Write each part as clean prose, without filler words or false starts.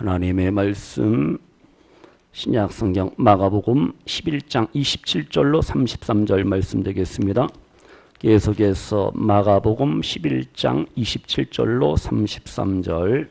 하나님의 말씀 신약성경 마가복음 11장 27절로 33절 말씀 되겠습니다. 계속해서 마가복음 11장 27절로 33절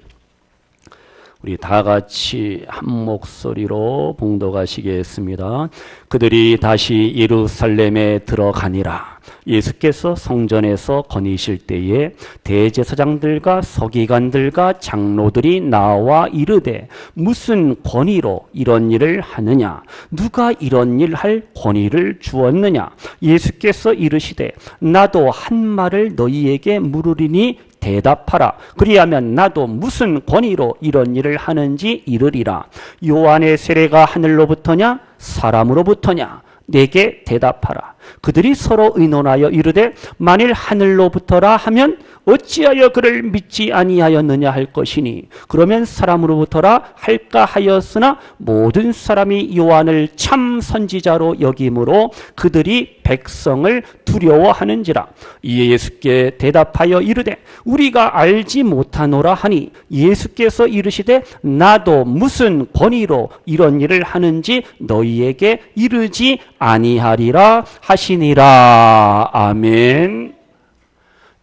우리 다 같이 한 목소리로 봉독하시겠습니다. 그들이 다시 예루살렘에 들어가니라. 예수께서 성전에서 거니실 때에 대제사장들과 서기관들과 장로들이 나와 이르되 무슨 권위로 이런 일을 하느냐? 누가 이런 일 할 권위를 주었느냐? 예수께서 이르시되 나도 한 말을 너희에게 물으리니 대답하라. 그리하면 나도 무슨 권위로 이런 일을 하는지 이르리라. 요한의 세례가 하늘로부터냐 사람으로부터냐? 내게 대답하라. 그들이 서로 의논하여 이르되 만일 하늘로부터라 하면 어찌하여 그를 믿지 아니하였느냐 할 것이니 그러면 사람으로부터라 할까 하였으나 모든 사람이 요한을 참 선지자로 여김으로 그들이 백성을 두려워하는지라. 이에 예수께 대답하여 이르되 우리가 알지 못하노라 하니 예수께서 이르시되 나도 무슨 권위로 이런 일을 하는지 너희에게 이르지 아니하리라 하시니라. 아멘.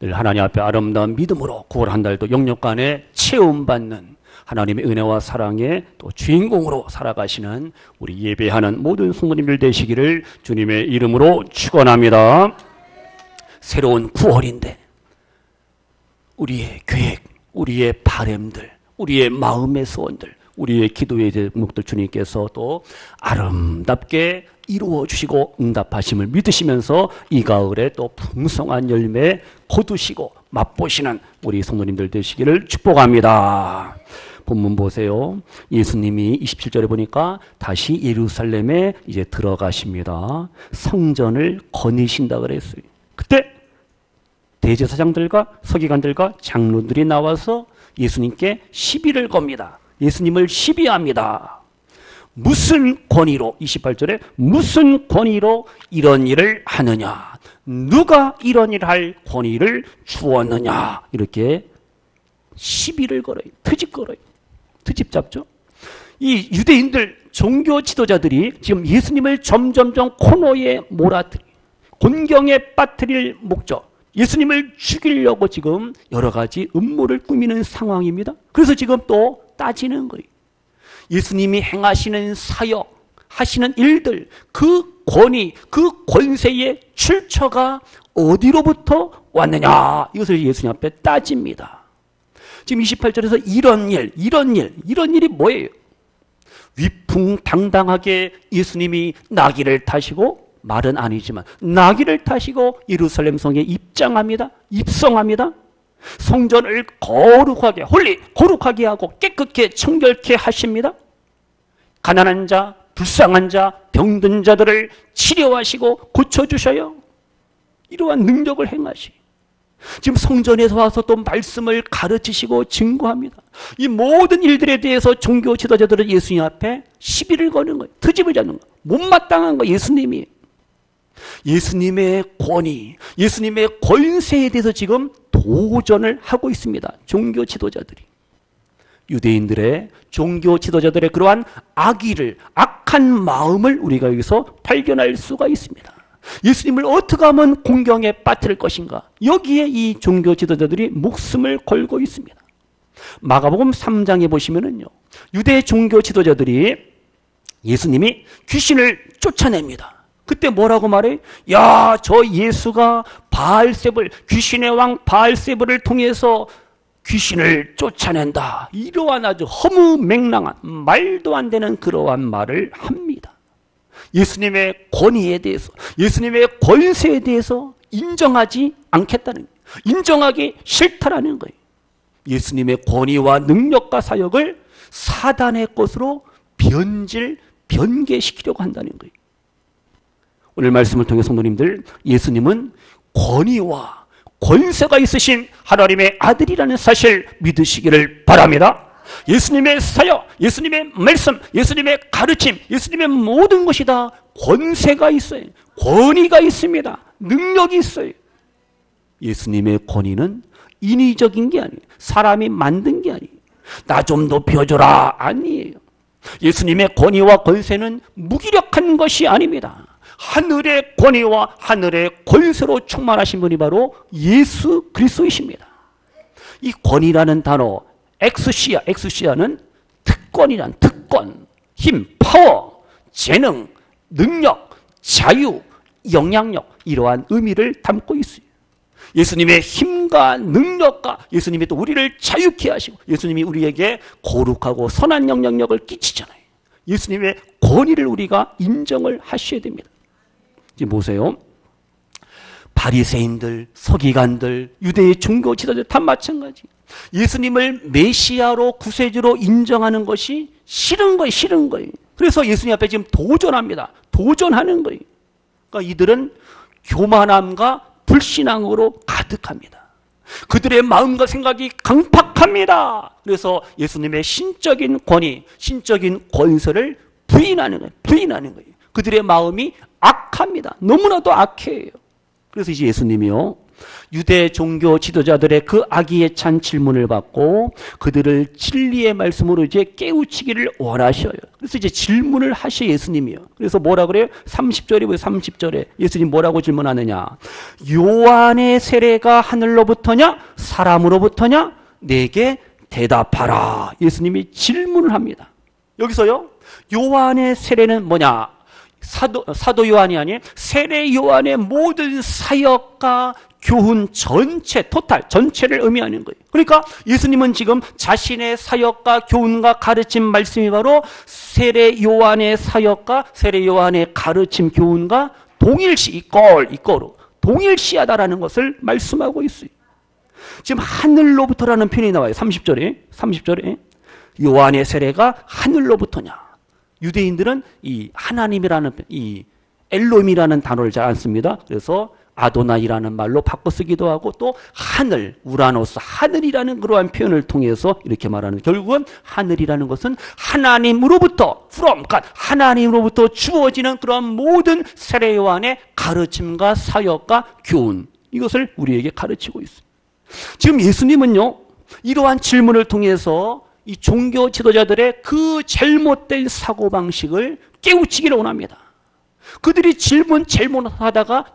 늘 하나님 앞에 아름다운 믿음으로 9월 한 달도 영육간에 체험받는 하나님의 은혜와 사랑의 또 주인공으로 살아가시는 우리 예배하는 모든 성도님들 되시기를 주님의 이름으로 축원합니다. 새로운 9월인데 우리의 계획, 우리의 바램들, 우리의 마음의 소원들, 우리의 기도의 제목들 주님께서 또 아름답게 이루어 주시고 응답하심을 믿으시면서 이 가을에 또 풍성한 열매 거두시고 맛보시는 우리 성도님들 되시기를 축복합니다. 본문 보세요. 예수님이 27절에 보니까 다시 예루살렘에 이제 들어가십니다. 성전을 거니신다 그랬어요. 그때 대제사장들과 서기관들과 장로들이 나와서 예수님께 시비를 겁니다. 예수님을 시비합니다. 무슨 권위로 28절에 무슨 권위로 이런 일을 하느냐? 누가 이런 일을 할 권위를 주었느냐? 이렇게 시비를 걸어요. 트집 걸어요. 트집 잡죠. 이 유대인들 종교 지도자들이 지금 예수님을 점점점 코너에 몰아들이 곤경에 빠뜨릴 목적 예수님을 죽이려고 지금 여러 가지 음모를 꾸미는 상황입니다. 그래서 지금 또 따지는 거예요. 예수님이 행하시는 사역, 하시는 일들, 그 권위, 그 권세의 출처가 어디로부터 왔느냐? 이것을 예수님 앞에 따집니다. 지금 28절에서 이런 일이 뭐예요? 위풍당당하게 예수님이 나귀를 타시고, 말은 아니지만 나귀를 타시고 예루살렘 성에 입성합니다. 성전을 거룩하게 거룩하게 하고 깨끗게 청결케 하십니다. 가난한 자, 불쌍한 자, 병든 자들을 치료하시고 고쳐주셔요. 이러한 능력을 행하시. 지금 성전에서 와서 또 말씀을 가르치시고 증거합니다. 이 모든 일들에 대해서 종교 지도자들은 예수님 앞에 시비를 거는 거예요. 트집을 잡는 거예요. 못마땅한 거예요. 예수님의 권위, 예수님의 권세에 대해서 지금 도전을 하고 있습니다. 종교 지도자들이. 유대인들의 종교 지도자들의 그러한 악한 마음을 우리가 여기서 발견할 수가 있습니다. 예수님을 어떻게 하면 공경에 빠뜨릴 것인가? 여기에 이 종교 지도자들이 목숨을 걸고 있습니다. 마가복음 3장에 보시면은요, 유대 종교 지도자들이 예수님이 귀신을 쫓아냅니다. 그때 뭐라고 말해? 야, 저 예수가 귀신의 왕 바알세불을 통해서 귀신을 쫓아낸다. 이러한 아주 허무맹랑한 말도 안 되는 그러한 말을 합니다. 예수님의 권위에 대해서, 예수님의 권세에 대해서 인정하지 않겠다는 거예요. 인정하기 싫다라는 거예요. 예수님의 권위와 능력과 사역을 사단의 것으로 변개시키려고 한다는 거예요. 오늘 말씀을 통해 성도님들, 예수님은 권위와 권세가 있으신 하나님의 아들이라는 사실 믿으시기를 바랍니다. 예수님의 사역, 예수님의 말씀, 예수님의 가르침, 예수님의 모든 것이 다 권세가 있어요. 권위가 있습니다. 능력이 있어요. 예수님의 권위는 인위적인 게 아니에요. 사람이 만든 게 아니에요. 나 좀 높여줘라. 아니에요. 예수님의 권위와 권세는 무기력한 것이 아닙니다. 하늘의 권위와 하늘의 권세로 충만하신 분이 바로 예수 그리스도이십니다. 이 권위라는 단어, 엑스시아는 특권이란 특권, 힘, 파워, 재능, 능력, 자유, 영향력, 이러한 의미를 담고 있어요. 예수님의 힘과 능력과 예수님이 또 우리를 자유케 하시고 예수님이 우리에게 거룩하고 선한 영향력을 끼치잖아요. 예수님의 권위를 우리가 인정을 하셔야 됩니다. 지금 보세요. 바리새인들, 서기관들, 유대의 종교 지도자들 다 마찬가지. 예수님을 메시아로 구세주로 인정하는 것이 싫은 거예요. 그래서 예수님 앞에 지금 도전합니다. 도전하는 거예요. 그러니까 이들은 교만함과 불신앙으로 가득합니다. 그들의 마음과 생각이 강팍합니다. 그래서 예수님의 신적인 권위, 신적인 권세를 부인하는 거예요. 그들의 마음이 악합니다. 너무나도 악해요. 그래서 이제 예수님이요, 유대 종교 지도자들의 그 악의에 찬 질문을 받고 그들을 진리의 말씀으로 이제 깨우치기를 원하셔요. 그래서 이제 질문을 하셔 예수님이요. 그래서 뭐라 그래요? 30절에 보세요. 30절에 예수님 뭐라고 질문하느냐? 요한의 세례가 하늘로부터냐 사람으로부터냐? 내게 대답하라. 예수님이 질문을 합니다. 여기서요, 요한의 세례는 뭐냐? 사도 요한이 아니에요. 세례 요한의 모든 사역과 교훈 전체, 전체를 의미하는 거예요. 그러니까 예수님은 지금 자신의 사역과 교훈과 가르침 말씀이 바로 세례 요한의 사역과 세례 요한의 가르침 교훈과 이거로 동일시하다라는 것을 말씀하고 있어요. 지금 하늘로부터라는 표현이 나와요. 30절에 요한의 세례가 하늘로부터냐. 유대인들은 이 하나님이라는 이 엘로힘이라는 단어를 잘 안 씁니다. 그래서 아도나이라는 말로 바꿔 쓰기도 하고 또 하늘, 우라노스, 하늘이라는 그러한 표현을 통해서 이렇게 말하는, 결국은 하늘이라는 것은 하나님으로부터 그러니까 하나님으로부터 주어지는 그런 모든 세례 요한의 가르침과 사역과 교훈, 이것을 우리에게 가르치고 있습니다. 지금 예수님은요, 이러한 질문을 통해서 이 종교 지도자들의 그 잘못된 사고방식을 깨우치기를 원합니다. 그들이 잘못하다가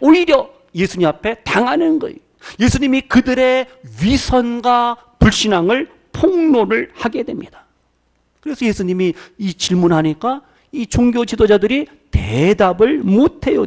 오히려 예수님 앞에 당하는 거예요. 예수님이 그들의 위선과 불신앙을 폭로를 하게 됩니다. 그래서 예수님이 이 질문하니까 이 종교 지도자들이 대답을 못해요.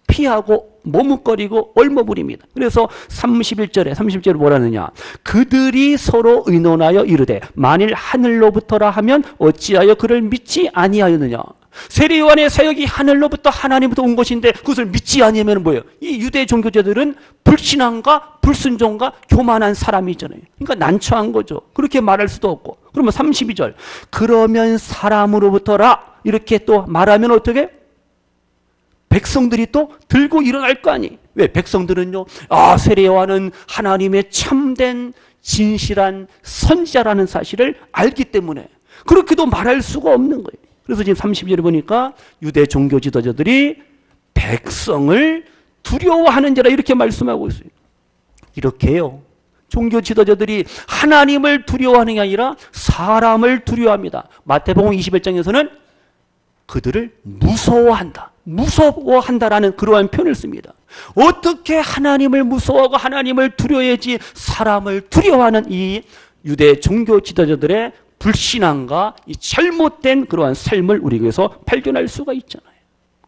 피하고 머뭇거리고 얼머무립니다. 그래서 30절에 뭐라느냐? 그들이 서로 의논하여 이르되 만일 하늘로부터라 하면 어찌하여 그를 믿지 아니하였느냐? 세례 요한의 사역이 하늘로부터 하나님부터 온 것인데 그것을 믿지 아니하면 뭐예요? 이 유대 종교자들은 불신앙과 불순종과 교만한 사람이잖아요. 그러니까 난처한 거죠. 그렇게 말할 수도 없고. 그러면 32절 그러면 사람으로부터라 이렇게 또 말하면 어떻게? 백성들이 또 들고 일어날 거 아니? 왜? 백성들은요, 세례 요한은 하나님의 참된 진실한 선지자라는 사실을 알기 때문에 그렇게도 말할 수가 없는 거예요. 그래서 지금 30절에 보니까 유대 종교 지도자들이 백성을 두려워하는 자라 이렇게 말씀하고 있어요. 이렇게 해요. 종교 지도자들이 하나님을 두려워하는 게 아니라 사람을 두려워합니다. 마태복음 21장에서는 그들을 무서워한다라는 그러한 표현을 씁니다. 어떻게 하나님을 무서워하고 하나님을 두려워해야지 사람을 두려워하는 이 유대 종교 지도자들의 불신앙과 이 잘못된 그러한 삶을 우리에게서 발견할 수가 있잖아요.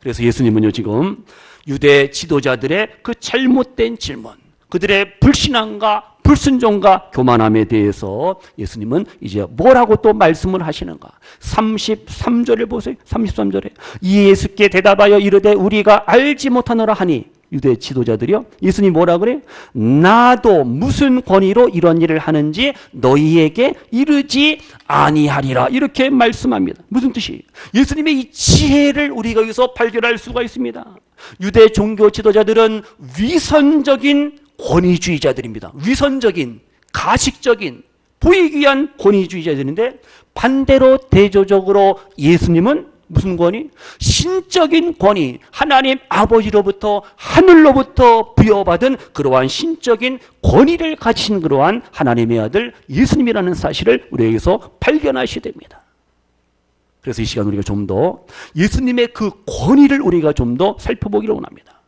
그래서 예수님은요, 지금 유대 지도자들의 그 잘못된 질문, 그들의 불신앙과 불순종과 교만함에 대해서 예수님은 이제 뭐라고 또 말씀을 하시는가? 33절을 보세요. 33절에 예수께 대답하여 이르되 우리가 알지 못하노라 하니, 유대 지도자들이요, 예수님 뭐라 그래요? 나도 무슨 권위로 이런 일을 하는지 너희에게 이르지 아니하리라, 이렇게 말씀합니다. 무슨 뜻이에요? 예수님의 이 지혜를 우리가 여기서 발견할 수가 있습니다. 유대 종교 지도자들은 위선적인 권위주의자들입니다. 위선적인, 가식적인, 보이기 위한 권위주의자들인데, 반대로 대조적으로 예수님은 무슨 권위? 신적인 권위. 하나님 아버지로부터 하늘로부터 부여받은 그러한 신적인 권위를 가지신 그러한 하나님의 아들 예수님이라는 사실을 우리에게서 발견하셔야 됩니다. 그래서 이 시간 우리가 좀 더 예수님의 그 권위를 우리가 좀 더 살펴보기를 원합니다.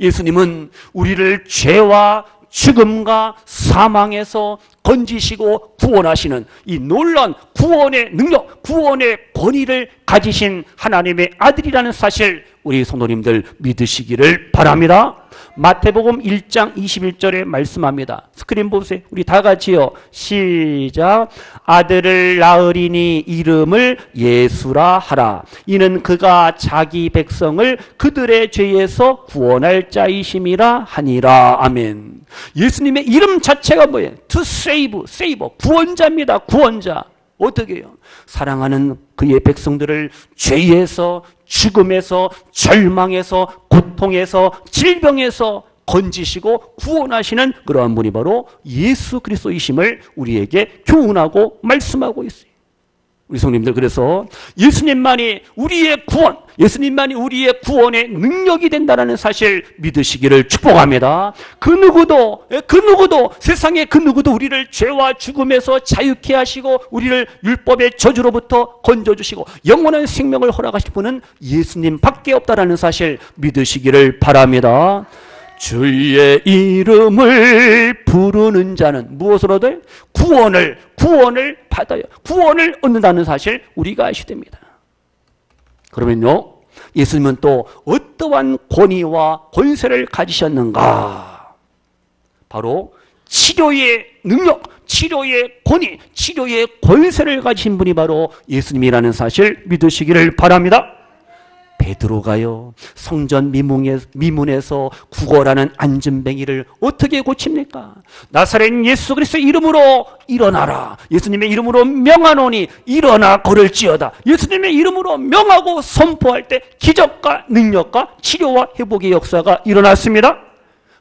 예수님은 우리를 죄와 죽음과 사망에서 건지시고 구원하시는 이 놀라운 구원의 능력, 구원의 권위를 가지신 하나님의 아들이라는 사실 우리 성도님들 믿으시기를 바랍니다. 마태복음 1장 21절에 말씀합니다. 스크린 보세요. 우리 다 같이요. 시작. 아들을 낳으리니 이름을 예수라 하라. 이는 그가 자기 백성을 그들의 죄에서 구원할 자이심이라 하니라. 아멘. 예수님의 이름 자체가 뭐예요? To save, saver. 구원자입니다. 구원자. 어떻게 해요? 사랑하는 그의 백성들을 죄에서, 죽음에서, 절망에서, 고통에서, 질병에서 건지시고 구원하시는 그러한 분이 바로 예수 그리스도이심을 우리에게 교훈하고 말씀하고 있어요. 우리 성님들, 그래서 예수님만이 우리의 구원, 예수님만이 우리의 구원의 능력이 된다는 사실 믿으시기를 축복합니다. 그 누구도 세상의 그 누구도 우리를 죄와 죽음에서 자유케 하시고 우리를 율법의 저주로부터 건져주시고 영원한 생명을 허락하실 분은 예수님밖에 없다는 사실 믿으시기를 바랍니다. 주의 이름을 부르는 자는 무엇을 얻어요? 구원을 받아요. 구원을 얻는다는 사실 우리가 아셔야 됩니다. 그러면요, 예수님은 또 어떠한 권위와 권세를 가지셨는가? 바로 치료의 능력, 치료의 권위, 치료의 권세를 가지신 분이 바로 예수님이라는 사실 믿으시기를 바랍니다. 베드로가요, 성전 미문에서 구걸하는 안진뱅이를 어떻게 고칩니까? 나사렛 예수 그리스도의 이름으로 일어나라. 예수님의 이름으로 명하노니 일어나 걸을지어다. 예수님의 이름으로 명하고 선포할 때 기적과 능력과 치료와 회복의 역사가 일어났습니다.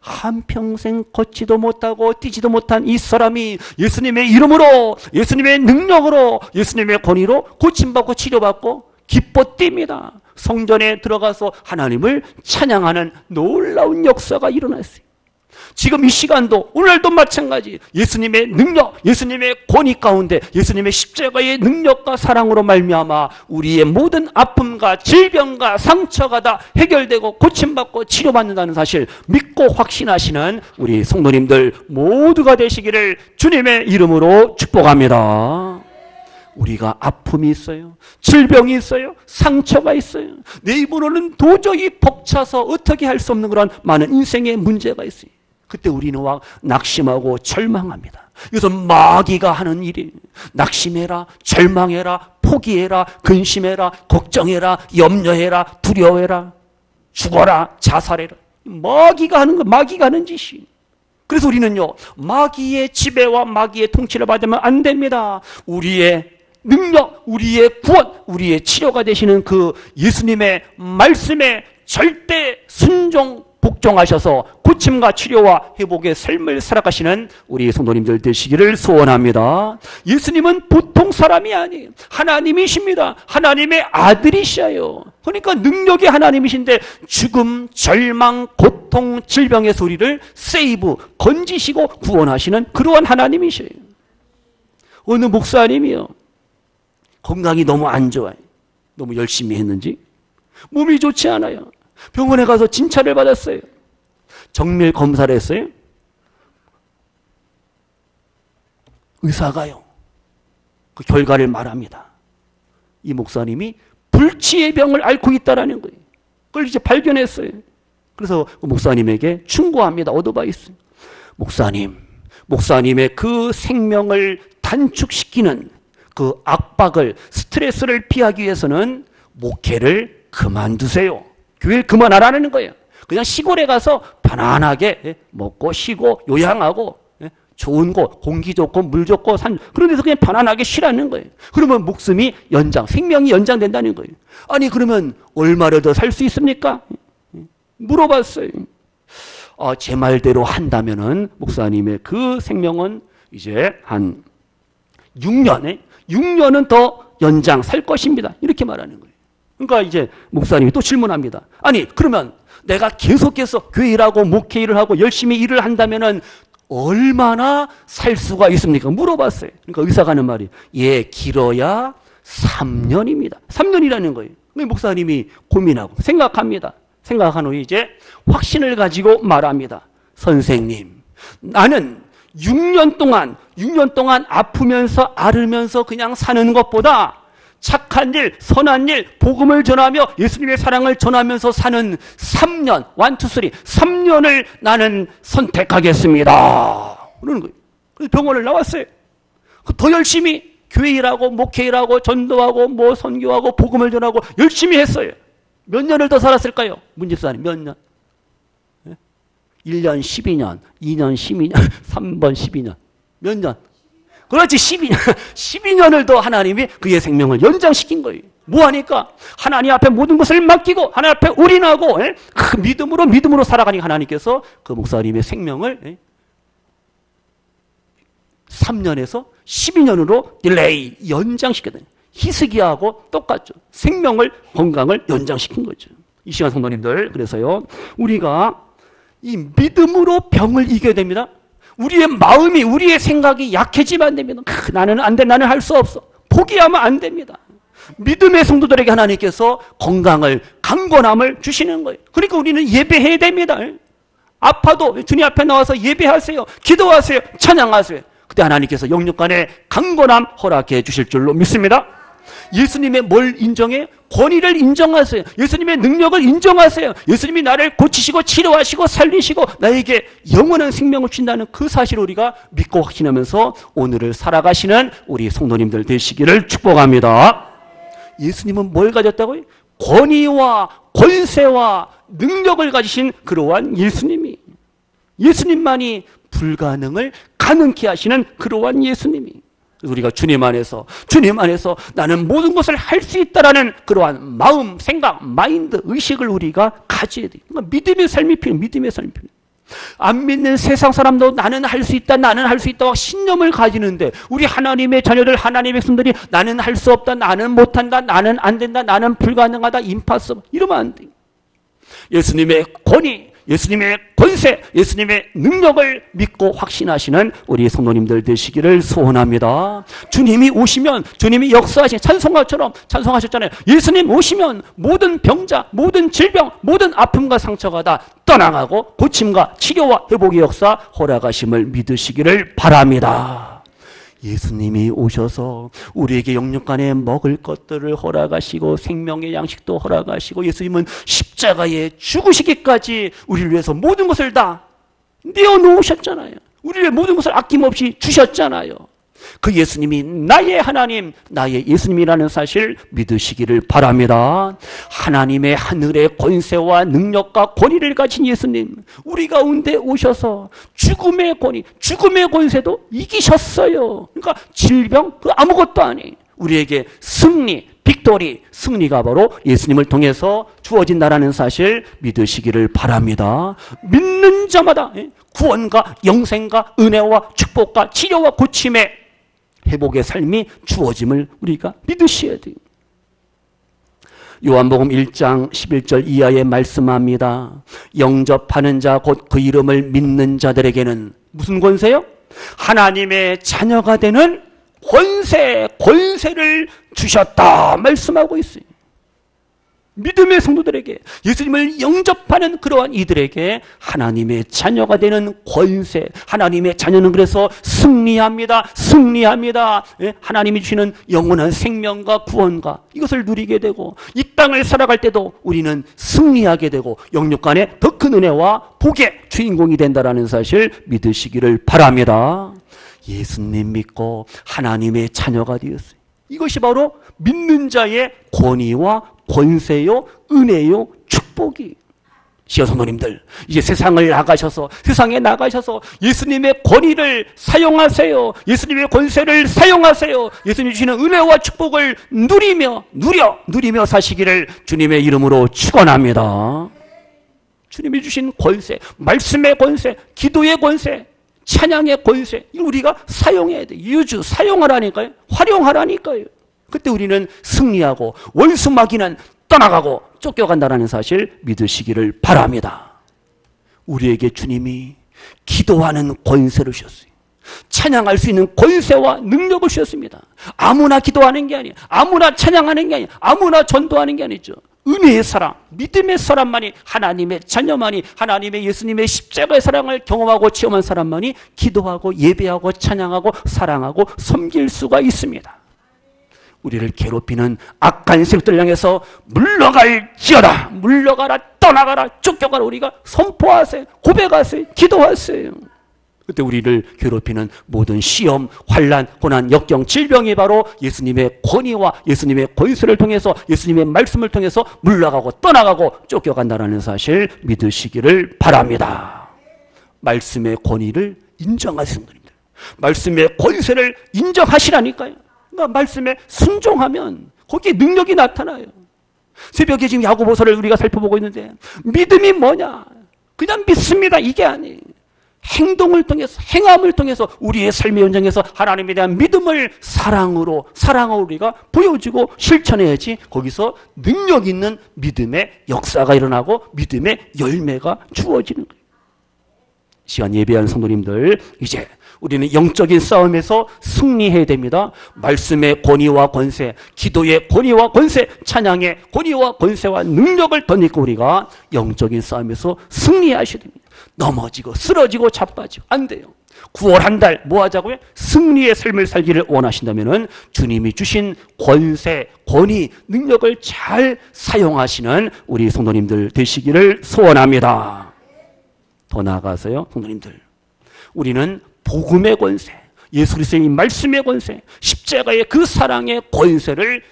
한평생 걷지도 못하고 뛰지도 못한 이 사람이 예수님의 이름으로, 예수님의 능력으로, 예수님의 권위로 고침받고 치료받고 기뻐 뜁니다. 성전에 들어가서 하나님을 찬양하는 놀라운 역사가 일어났어요. 지금 이 시간도 오늘도 마찬가지 예수님의 능력, 예수님의 권위 가운데 예수님의 십자가의 능력과 사랑으로 말미암아 우리의 모든 아픔과 질병과 상처가 다 해결되고 고침받고 치료받는다는 사실 믿고 확신하시는 우리 성도님들 모두가 되시기를 주님의 이름으로 축복합니다. 우리가 아픔이 있어요. 질병이 있어요. 상처가 있어요. 내 입으로는 도저히 벅차서 어떻게 할 수 없는 그런 많은 인생의 문제가 있어요. 그때 우리는 막 낙심하고 절망합니다. 이것은 마귀가 하는 일이에요. 낙심해라, 절망해라, 포기해라, 근심해라, 걱정해라, 염려해라, 두려워해라, 죽어라, 자살해라. 마귀가 하는 거, 마귀가 하는 짓이에요. 그래서 우리는요, 마귀의 지배와 마귀의 통치를 받으면 안 됩니다. 우리의 능력, 우리의 구원, 우리의 치료가 되시는 그 예수님의 말씀에 절대 순종, 복종하셔서 고침과 치료와 회복의 삶을 살아가시는 우리 성도님들 되시기를 소원합니다. 예수님은 보통 사람이 아니에요. 하나님이십니다. 하나님의 아들이셔요. 그러니까 능력이 하나님이신데 죽음, 절망, 고통, 질병의 소리를 세이브, 건지시고 구원하시는 그러한 하나님이셔요. 어느 목사님이요, 건강이 너무 안 좋아요. 너무 열심히 했는지 몸이 좋지 않아요. 병원에 가서 진찰을 받았어요. 정밀 검사를 했어요. 의사가요, 그 결과를 말합니다. 이 목사님이 불치의 병을 앓고 있다는 거예요. 그걸 이제 발견했어요. 그래서 그 목사님에게 충고합니다. 어드바이스. 목사님의 그 생명을 단축시키는 그 압박을, 스트레스를 피하기 위해서는 목회를 그만두세요. 교회를 그만하라는 거예요. 그냥 시골에 가서 편안하게 먹고 쉬고 요양하고 좋은 곳, 공기 좋고 물 좋고 산, 그런 데서 그냥 편안하게 쉬라는 거예요. 그러면 목숨이 생명이 연장된다는 거예요. 아니 그러면 얼마를 더 살 수 있습니까? 물어봤어요. 제 말대로 한다면은 목사님의 그 생명은 이제 한 6년은 더 연장 살 것입니다. 이렇게 말하는 거예요. 그러니까 이제 목사님이 또 질문합니다. 아니 그러면 내가 계속해서 교회 일하고 목회 일을 하고 열심히 일을 한다면은 얼마나 살 수가 있습니까? 물어봤어요. 그러니까 의사가 하는 말이 길어야 3년입니다. 3년이라는 거예요. 목사님이 고민하고 생각합니다. 생각한 후에 이제 확신을 가지고 말합니다. 선생님, 나는 6년 동안 아프면서 앓으면서 그냥 사는 것보다 착한 일, 선한 일, 복음을 전하며 예수님의 사랑을 전하면서 사는 3년, 1, 2, 3, 3년을 나는 선택하겠습니다. 그러는 거예요. 그래서 병원을 나왔어요. 더 열심히 교회 일하고 목회 일하고 전도하고 뭐 선교하고 복음을 전하고 열심히 했어요. 몇 년을 더 살았을까요? 문집사님 몇 년? 1년 12년, 2년 12년, 3번 12년. 몇 년? 그렇지, 12년. 12년을 더 하나님이 그의 생명을 연장시킨 거예요. 뭐 하니까? 하나님 앞에 모든 것을 맡기고, 하나님 앞에 올인하고, 그 믿음으로 살아가니까 하나님께서 그 목사님의 생명을 3년에서 12년으로 딜레이, 연장시켰거든요. 히스기야하고 똑같죠. 생명을, 건강을 연장시킨 거죠. 이 시간 성도님들, 그래서요, 우리가 이 믿음으로 병을 이겨야 됩니다. 우리의 마음이, 우리의 생각이 약해지면 안 됩니다. 나는 안 돼, 나는 할 수 없어. 포기하면 안 됩니다. 믿음의 성도들에게 하나님께서 건강을, 강건함을 주시는 거예요. 그러니까 우리는 예배해야 됩니다. 아파도 주님 앞에 나와서 예배하세요. 기도하세요. 찬양하세요. 그때 하나님께서 영육간에 강건함 허락해 주실 줄로 믿습니다. 예수님의 뭘 인정해요? 권위를 인정하세요. 예수님의 능력을 인정하세요. 예수님이 나를 고치시고 치료하시고 살리시고 나에게 영원한 생명을 주신다는 그 사실을 우리가 믿고 확신하면서 오늘을 살아가시는 우리 성도님들 되시기를 축복합니다. 예수님은 뭘 가졌다고요? 권위와 권세와 능력을 가지신 그러한 예수님이, 예수님만이 불가능을 가능케 하시는 그러한 예수님이, 우리가 주님 안에서 나는 모든 것을 할 수 있다라는 그러한 마음, 생각, 마인드, 의식을 우리가 가져야 돼요. 그러니까 믿음의 삶이 필요해요. 믿음의 삶이 필요해요. 안 믿는 세상 사람도 나는 할 수 있다, 나는 할 수 있다고 신념을 가지는데 우리 하나님의 자녀들, 하나님의 백성들이 나는 할 수 없다, 나는 못한다, 나는 안 된다, 나는 불가능하다, 임파서블 이러면 안 돼요. 예수님의 권위, 예수님의 권세, 예수님의 능력을 믿고 확신하시는 우리 성도님들 되시기를 소원합니다. 주님이 오시면, 주님이 역사하신 찬송가처럼 찬송하셨잖아요. 예수님 오시면 모든 병자, 모든 질병, 모든 아픔과 상처가 다 떠나가고 고침과 치료와 회복의 역사 허락하심을 믿으시기를 바랍니다. 예수님이 오셔서 우리에게 영육간에 먹을 것들을 허락하시고 생명의 양식도 허락하시고 예수님은 십자가에 죽으시기까지 우리를 위해서 모든 것을 다 내어놓으셨잖아요. 우리를 모든 것을 아낌없이 주셨잖아요. 그 예수님이 나의 하나님, 나의 예수님이라는 사실 믿으시기를 바랍니다. 하나님의 하늘의 권세와 능력과 권위를 가진 예수님, 우리 가운데 오셔서 죽음의 권위, 죽음의 권세도 이기셨어요. 그러니까 질병, 그 아무것도 아니에요. 우리에게 승리, 빅토리, 승리가 바로 예수님을 통해서 주어진다라는 사실 믿으시기를 바랍니다. 믿는 자마다 구원과 영생과 은혜와 축복과 치료와 고침의 회복의 삶이 주어짐을 우리가 믿으셔야 돼요. 요한복음 1장 11절 이하에 말씀합니다. 영접하는 자 곧 그 이름을 믿는 자들에게는 무슨 권세요? 하나님의 자녀가 되는 권세를 주셨다 말씀하고 있어요. 믿음의 성도들에게, 예수님을 영접하는 그러한 이들에게 하나님의 자녀가 되는 권세, 하나님의 자녀는 그래서 승리합니다. 예? 하나님이 주시는 영원한 생명과 구원과 이것을 누리게 되고 이 땅을 살아갈 때도 우리는 승리하게 되고 영육간에 더 큰 은혜와 복의 주인공이 된다라는 사실 믿으시기를 바랍니다. 예수님 믿고 하나님의 자녀가 되었어요. 이것이 바로 믿는 자의 권위와 권세요, 은혜요, 축복이. 시여 성도님들, 이제 세상에 나가셔서 예수님의 권위를 사용하세요. 예수님의 권세를 사용하세요. 예수님이 주시는 은혜와 축복을 누리며 사시기를 주님의 이름으로 축원합니다. 주님이 주신 권세, 말씀의 권세, 기도의 권세, 찬양의 권세, 이걸 우리가 사용해야 돼. 사용하라니까요. 활용하라니까요. 그때 우리는 승리하고 원수 마귀는 떠나가고 쫓겨간다는 사실 믿으시기를 바랍니다. 우리에게 주님이 기도하는 권세를 주셨어요. 찬양할 수 있는 권세와 능력을 주셨습니다. 아무나 기도하는 게 아니에요. 아무나 찬양하는 게 아니에요. 아무나 전도하는 게 아니죠. 은혜의 사랑, 믿음의 사람만이, 하나님의 자녀만이, 하나님의 예수님의 십자가의 사랑을 경험하고 체험한 사람만이 기도하고 예배하고 찬양하고 사랑하고 섬길 수가 있습니다. 우리를 괴롭히는 악한 세력들 향해서 물러갈지어다, 물러가라, 떠나가라, 쫓겨가라, 우리가 선포하세요. 고백하세요. 기도하세요. 그때 우리를 괴롭히는 모든 시험, 환난, 고난, 역경, 질병이 바로 예수님의 권위와 예수님의 권세를 통해서, 예수님의 말씀을 통해서 물러가고 떠나가고 쫓겨간다는 사실 믿으시기를 바랍니다. 말씀의 권위를 인정하시는 분입니다. 말씀의 권세를 인정하시라니까요. 그러니까 말씀에 순종하면 거기에 능력이 나타나요. 새벽에 지금 야고보서를 우리가 살펴보고 있는데 믿음이 뭐냐? 그냥 믿습니다. 이게 아니에요. 행동을 통해서, 행함을 통해서 우리의 삶의 현장에서 하나님에 대한 믿음을 사랑으로 우리가 보여주고 실천해야지 거기서 능력 있는 믿음의 역사가 일어나고 믿음의 열매가 주어지는 거예요. 시간 예배하는 성도님들, 이제 우리는 영적인 싸움에서 승리해야 됩니다. 말씀의 권위와 권세, 기도의 권위와 권세, 찬양의 권위와 권세와 능력을 덧입고 우리가 영적인 싸움에서 승리하셔야 됩니다. 넘어지고 쓰러지고 자빠지고 안 돼요. 9월 한 달 뭐 하자고요? 승리의 삶을 살기를 원하신다면 주님이 주신 권세, 권위, 능력을 잘 사용하시는 우리 성도님들 되시기를 소원합니다. 더 나아가서요, 성도님들, 우리는 복음의 권세, 예수 그리스도의 말씀의 권세, 십자가의 그 사랑의 권세를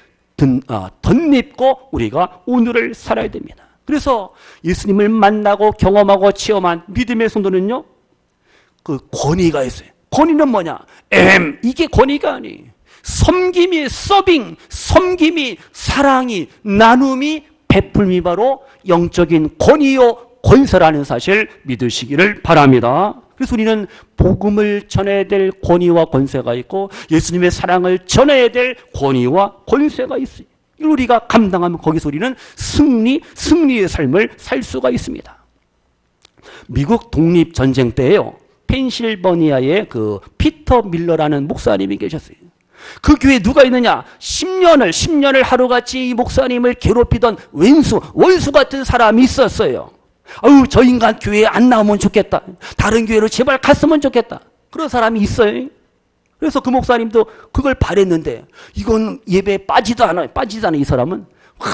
덧입고 우리가 오늘을 살아야 됩니다. 그래서 예수님을 만나고 경험하고 체험한 믿음의 성도는요, 그 권위가 있어요. 권위는 뭐냐? 이게 권위가 아니에요. 섬김이, 서빙, 섬김이, 사랑이, 나눔이, 베풀미 바로 영적인 권위요 권세라는 사실 믿으시기를 바랍니다. 그래서 우리는 복음을 전해야 될 권위와 권세가 있고 예수님의 사랑을 전해야 될 권위와 권세가 있어요. 이걸 우리가 감당하면 거기서 우리는 승리의 삶을 살 수가 있습니다. 미국 독립전쟁 때에요, 펜실버니아에 그 피터 밀러라는 목사님이 계셨어요. 그 교회에 누가 있느냐? 10년을 하루같이 이 목사님을 괴롭히던 원수 같은 사람이 있었어요. 아유, 저 인간 교회에 안 나오면 좋겠다. 다른 교회로 제발 갔으면 좋겠다. 그런 사람이 있어요. 그래서 그 목사님도 그걸 바랬는데 이건 예배에 빠지도 않아요. 이 사람은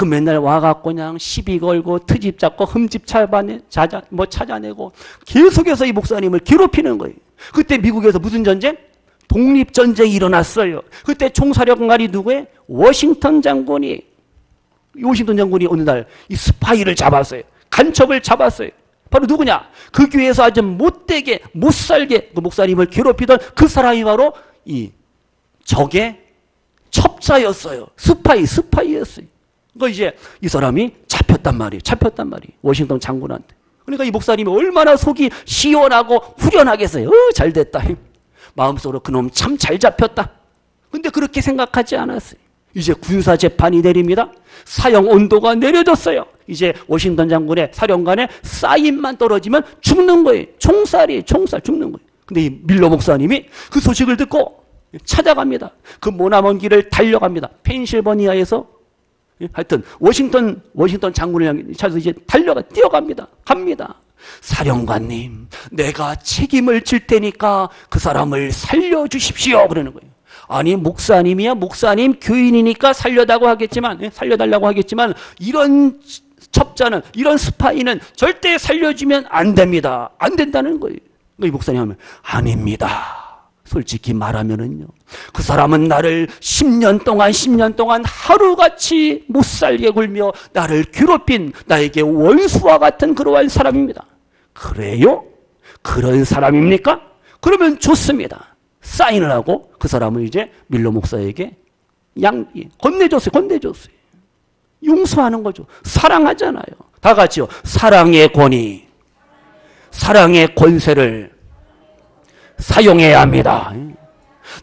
맨날 와갖고 그냥 시비 걸고 트집 잡고 흠집 찾아내고 계속해서 이 목사님을 괴롭히는 거예요. 그때 미국에서 무슨 전쟁? 독립전쟁이 일어났어요. 그때 총사령관이 누구예요? 워싱턴 장군이 어느 날 이 스파이를 잡았어요. 간첩을 잡았어요. 바로 누구냐? 그 교회에서 아주 못되게 못살게 그 목사님을 괴롭히던 그 사람이 바로 이 적의 첩자였어요. 스파이였어요. 그러니까 이제 이 사람이 잡혔단 말이에요. 워싱턴 장군한테. 그러니까 이 목사님이 얼마나 속이 시원하고 후련하겠어요. 잘 됐다. 마음속으로 그놈 참 잘 잡혔다. 근데 그렇게 생각하지 않았어요. 이제 군사재판이 내립니다. 사형 온도가 내려졌어요. 이제 워싱턴 장군의 사령관의 사인만 떨어지면 죽는 거예요. 총살 죽는 거예요. 근데 이 밀러 목사님이 그 소식을 듣고 찾아갑니다. 그 머나먼 길을 달려갑니다. 펜실버니아에서 하여튼 워싱턴 장군을 향해 찾아서 이제 뛰어갑니다. 갑니다. 사령관님, 내가 책임을 질 테니까 그 사람을 살려주십시오. 그러는 거예요. 아니, 목사님이야, 목사님 교인이니까 살려달라고 하겠지만 이런 첩자는, 이런 스파이는 절대 살려주면 안 됩니다. 안 된다는 거예요. 이 목사님 하면 아닙니다. 솔직히 말하면은요, 그 사람은 나를 10년 동안 하루같이 못살게 굴며 나를 괴롭힌 나에게 원수와 같은 그러한 사람입니다. 그래요? 그런 사람입니까? 그러면 좋습니다. 사인을 하고 그 사람을 이제 밀러 목사에게 건네줬어요. 용서하는 거죠. 사랑하잖아요. 다 같이요. 사랑의 권위, 사랑의 권세를 사용해야 합니다.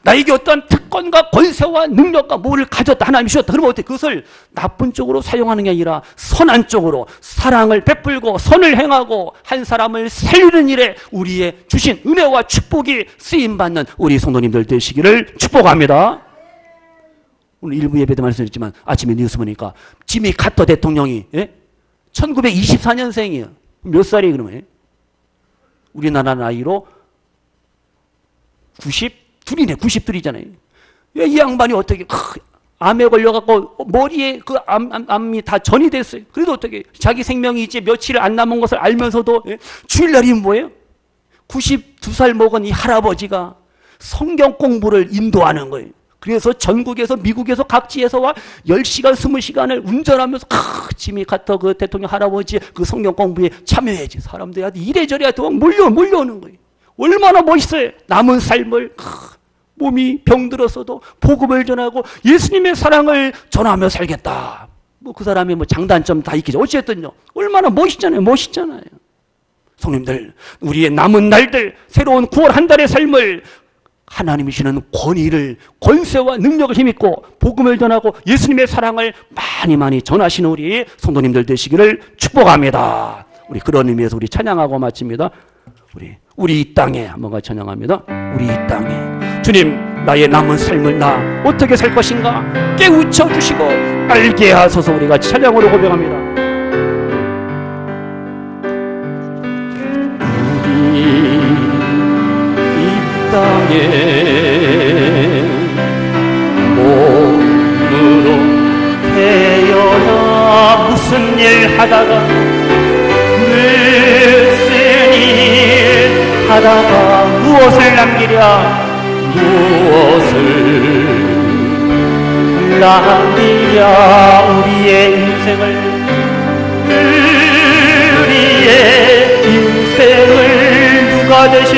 나에게 어떠한 특권과 권세와 능력과 뭐를 가졌다, 하나님이 주셨다. 그러면 어떻게 그것을 나쁜 쪽으로 사용하는 게 아니라 선한 쪽으로 사랑을 베풀고 선을 행하고 한 사람을 살리는 일에 우리의 주신 은혜와 축복이 쓰임받는 우리 성도님들 되시기를 축복합니다. 오늘 일부 예배 때 말씀드렸지만 아침에 뉴스 보니까 지미 카터 대통령이 1924년생이에요. 몇 살이에요 그러면? 우리나라 나이로 92이네. 92이잖아요. 이 양반이 어떻게 암에 걸려갖고 머리에 그 암이 다 전이 됐어요. 그래도 어떻게 자기 생명이 이제 며칠 안 남은 것을 알면서도 주일날이 뭐예요? 92살 먹은 이 할아버지가 성경 공부를 인도하는 거예요. 그래서 전국에서 미국에서 각지에서 와 10시간 20시간을 운전하면서 지미 카터 그 대통령 할아버지 그 성경 공부에 참여해야지. 사람들이 이래저래 몰려오는 거예요. 얼마나 멋있어요. 남은 삶을 몸이 병들었어도 복음을 전하고 예수님의 사랑을 전하며 살겠다. 뭐 그 사람의 뭐 장단점 다 있겠죠. 어쨌든요. 얼마나 멋있잖아요. 멋있잖아요. 성님들, 우리의 남은 날들, 새로운 9월 한 달의 삶을 하나님이 주시는 권위를, 권세와 능력을 힘입고 복음을 전하고 예수님의 사랑을 많이 전하시는 우리 성도님들 되시기를 축복합니다. 우리 그런 의미에서 우리 찬양하고 마칩니다. 우리 이 땅에 한번 같이 찬양합니다. 우리 이 땅에 주님, 나의 남은 삶을 나 어떻게 살 것인가 깨우쳐 주시고 알게 하소서. 우리 같이 찬양으로 고백합니다. 우리 이 땅에 몸으로 태어나 무슨 일 하다가 하다가 무엇을 남기랴 우리의 인생을 누가 대신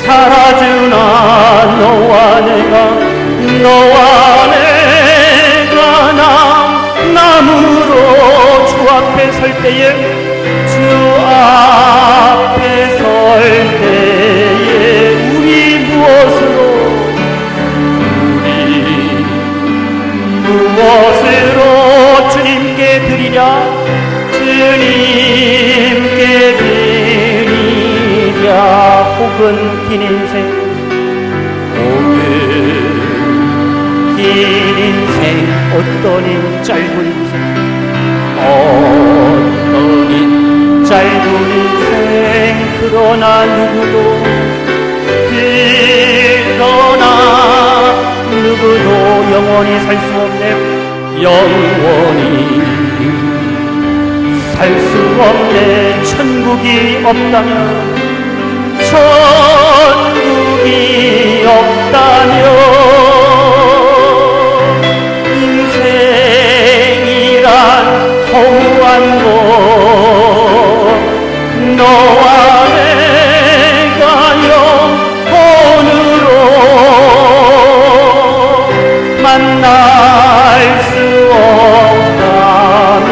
살아주나 너와 내가 남으로 주 앞에 설 때에 우리 무엇으로 주님께 드리랴 혹은 긴 인생 어떤 인 짧은 인생 그러나 누구도 영원히 살 수 없네. 천국이 없다면 인생이란 허무한 곳 너와 내가 영혼으로 만날 수 없다면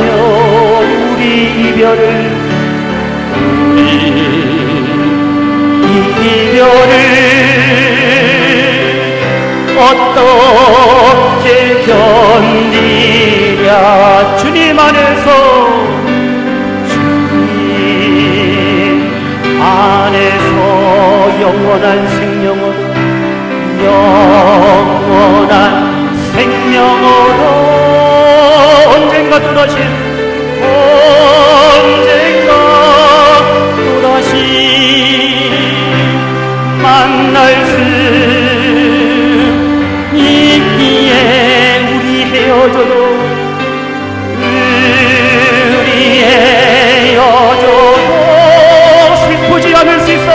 우리 이별을 어떻게 견디랴 주님 안에서 영원한 생명으로 언젠가 또다시 만날 수 있기에 우리 헤어져도 슬프지 않을 수 있어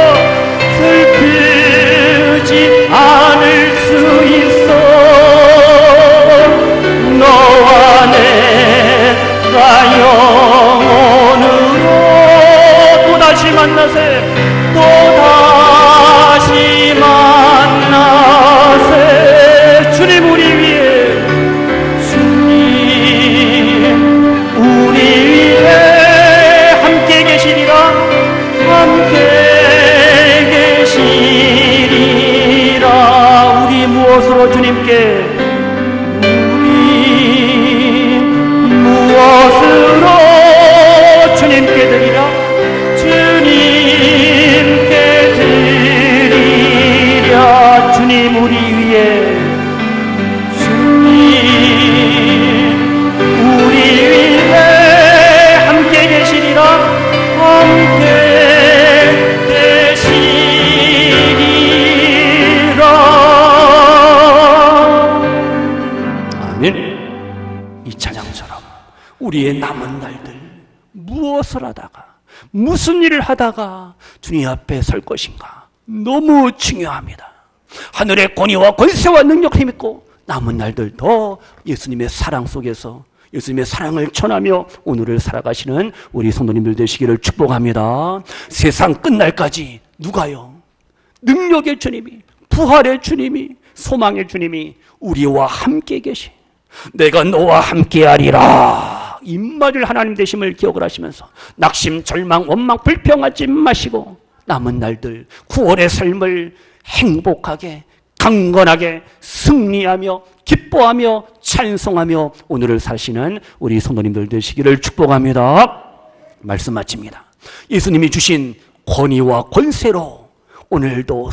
너와 내가 영원으로 또다시 만나세 주님 우리 위해 함께 계시리라 함께 우리의 남은 날들 무엇을 하다가 무슨 일을 하다가 주님 앞에 설 것인가 너무 중요합니다. 하늘의 권위와 권세와 능력을 힘입고 남은 날들 더 예수님의 사랑 속에서 예수님의 사랑을 전하며 오늘을 살아가시는 우리 성도님들 되시기를 축복합니다. 세상 끝날까지 누가요? 능력의 주님이, 부활의 주님이, 소망의 주님이 우리와 함께 계시. 내가 너와 함께하리라. 임마를 하나님 되심을 기억을 하시면서 낙심, 절망, 원망, 불평하지 마시고 남은 날들 9월의 삶을 행복하게 강건하게 승리하며 기뻐하며 찬송하며 오늘을 사시는 우리 성도님들 되시기를 축복합니다. 말씀 마칩니다. 예수님이 주신 권위와 권세로 오늘도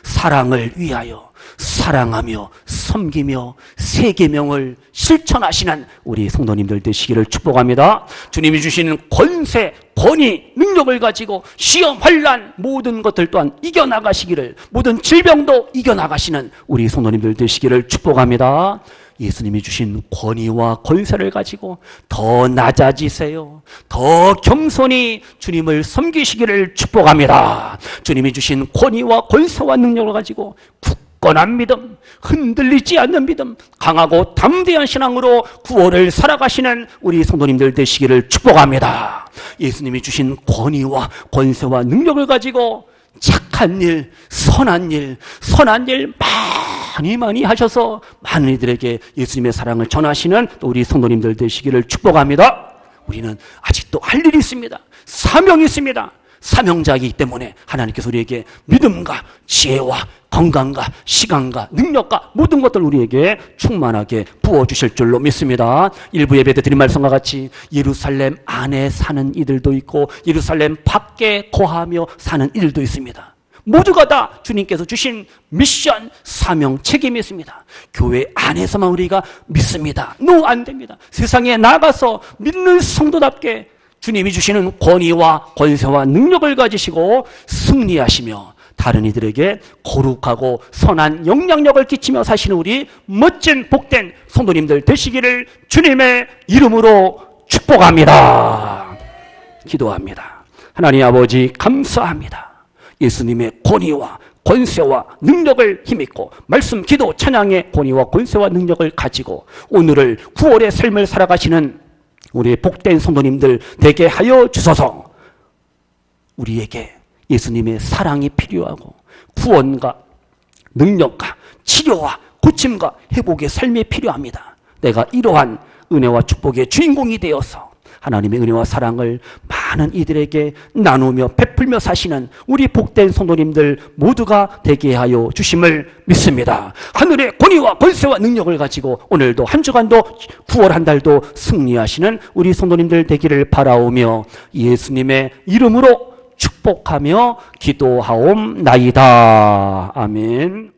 사랑을 위하여 사랑하며 섬기며 세 계명을 실천하시는 우리 성도님들 되시기를 축복합니다. 주님이 주시는 권세, 권위, 능력을 가지고 시험, 환난 모든 것들 또한 이겨나가시기를, 모든 질병도 이겨나가시는 우리 성도님들 되시기를 축복합니다. 예수님이 주신 권위와 권세를 가지고 더 낮아지세요. 더 겸손히 주님을 섬기시기를 축복합니다. 주님이 주신 권위와 권세와 능력을 가지고 굳건한 믿음, 흔들리지 않는 믿음, 강하고 담대한 신앙으로 구원을 살아가시는 우리 성도님들 되시기를 축복합니다. 예수님이 주신 권위와 권세와 능력을 가지고 착한 일, 선한 일 많이 하셔서 많은 이들에게 예수님의 사랑을 전하시는 우리 성도님들 되시기를 축복합니다. 우리는 아직도 할 일이 있습니다. 사명이 있습니다. 사명자이기 때문에 하나님께서 우리에게 믿음과 지혜와 건강과 시간과 능력과 모든 것들 우리에게 충만하게 부어주실 줄로 믿습니다. 일부 예배 때 드린 말씀과 같이 예루살렘 안에 사는 이들도 있고 예루살렘 밖에 거하며 사는 이들도 있습니다. 모두가 다 주님께서 주신 미션, 사명, 책임이 있습니다. 교회 안에서만 우리가 믿습니다. 노, 안 됩니다. 세상에 나가서 믿는 성도답게 주님이 주시는 권위와 권세와 능력을 가지시고 승리하시며 다른 이들에게 거룩하고 선한 영향력을 끼치며 사시는 우리 멋진 복된 성도님들 되시기를 주님의 이름으로 축복합니다. 기도합니다. 하나님 아버지 감사합니다. 예수님의 권위와 권세와 능력을 힘입고 말씀, 기도, 찬양의 권위와 권세와 능력을 가지고 오늘을 9월의 삶을 살아가시는 우리의 복된 성도님들 되게 하여 주소서. 우리에게 예수님의 사랑이 필요하고 구원과 능력과 치료와 고침과 회복의 삶이 필요합니다. 내가 이러한 은혜와 축복의 주인공이 되어서 하나님의 은혜와 사랑을 많은 이들에게 나누며 베풀며 사시는 우리 복된 성도님들 모두가 되게 하여 주심을 믿습니다. 하늘의 권위와 권세와 능력을 가지고 오늘도 한 주간도 9월 한 달도 승리하시는 우리 성도님들 되기를 바라오며 예수님의 이름으로 축복하며 기도하옵나이다. 아멘.